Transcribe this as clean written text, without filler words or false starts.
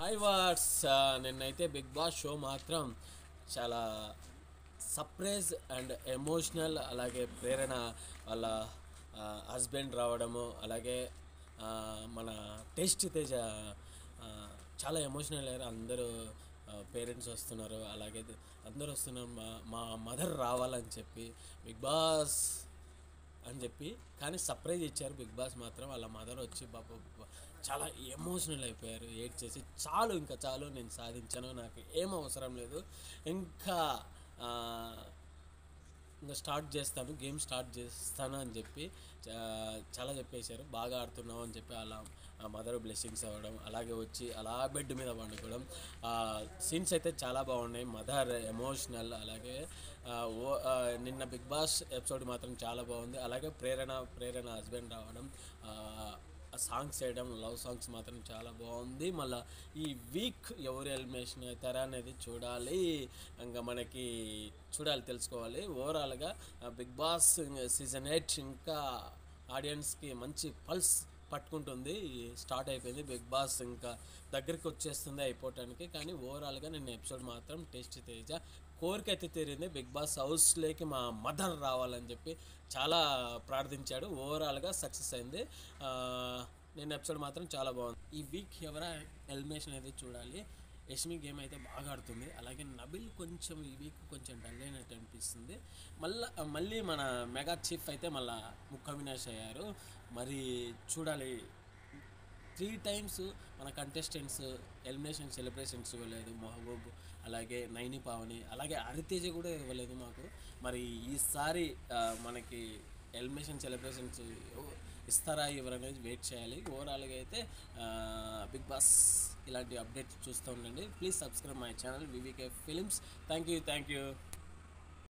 Hi what's నిన్నైతే big boss show మాత్రం చాలా సర్ప్రైజ్ అండ్ ఎమోషనల్. అలాగే ప్రేరణ వాళ్ళ హస్బెండ్ రావడము, అలాగే మన టేస్ట్ తేజ ఆ, చాలా ఎమోషనల్ అయ్యారు. అందరూ పేరెంట్స్ వస్తున్నారు, అలాగే అందరూ వస్తున్నారు. మా మదర్ రావాలని చెప్పి బిగ్ బాస్ అని చెప్పి, కానీ సర్ప్రైజ్ ఇచ్చారు బిగ్ బాస్ మాత్రం. వాళ్ళ మదర్ వచ్చి చాలా ఎమోషనల్ అయిపోయారు, ఏడ్ చేసి చాలు ఇంకా చాలు, నేను సాధించాను, నాకు ఏం అవసరం లేదు, ఇంకా ఆ, ఇంకా గేమ్ స్టార్ట్ చేస్తాను అని చెప్పి చాలా చెప్పేశారు. బాగా ఆడుతున్నావు అని చెప్పి అలా మదర్ బ్లెస్సింగ్స్ అవ్వడం, అలాగే వచ్చి అలా బెడ్ మీద పండుకోవడం, సీన్స్ అయితే చాలా బాగున్నాయి. మదర్ ఎమోషనల్, అలాగే నిన్న బిగ్ బాస్ ఎపిసోడ్ మాత్రం చాలా బాగుంది. అలాగే ప్రేరణ హస్బెండ్ రావడం, సాంగ్స్ వేయడం, లవ్ సాంగ్స్ మాత్రం చాలా బాగుంది. మళ్ళీ ఈ వీక్ ఎవరు ఎలిమినేషన్ అవుతారా అనేది చూడాలి, ఇంకా మనకి తెలుసుకోవాలి. ఓవరాల్గా బిగ్ బాస్ సీజన్ 8 ఇంకా ఆడియన్స్కి మంచి పల్స్ పట్టుకుంటుంది. స్టార్ట్ అయిపోయింది బిగ్ బాస్, ఇంకా దగ్గరికి వచ్చేస్తుంది అయిపోవటానికి. కానీ ఓవరాల్గా నిన్న ఎపిసోడ్ మాత్రం టేస్ట్ తేజ కోరిక అయితే తీరింది. బిగ్ బాస్ హౌస్లోకి మా మదర్ రావాలని చెప్పి చాలా ప్రార్థించాడు. ఓవరాల్గా సక్సెస్ అయింది. నేను ఎపిసోడ్ మాత్రం చాలా బాగుంది. ఈ వీక్ ఎవరా ఎలిమినేషన్ అయితే చూడాలి. యష్మి గేమ్ అయితే బాగా ఆడుతుంది, అలాగే నబిల్ కొంచెం ఈ వీక్ కొంచెం డల్ అయినట్టు అనిపిస్తుంది. మళ్ళీ మన మెగా చీఫ్ అయితే మళ్ళీ ముక్క అవినాష్ అయ్యారు. మరి చూడాలి. 3 టైమ్స్ మన కంటెస్టెంట్స్ ఎలిమినేషన్ సెలబ్రేషన్స్ ఇవ్వలేదు. మహబూబ్, అలాగే నైని పావని, అలాగే హరితేజ కూడా ఇవ్వలేదు మాకు. మరి ఈసారి మనకి ఎలిమినేషన్ సెలబ్రేషన్స్ ఇస్తారా ఎవరనేది వెయిట్ చేయాలి. ఓవరాల్గా అయితే బిగ్ బాస్ ఇలాంటి అప్డేట్స్ చూస్తూ ఉండండి. Please subscribe my channel VVK films. Thank you.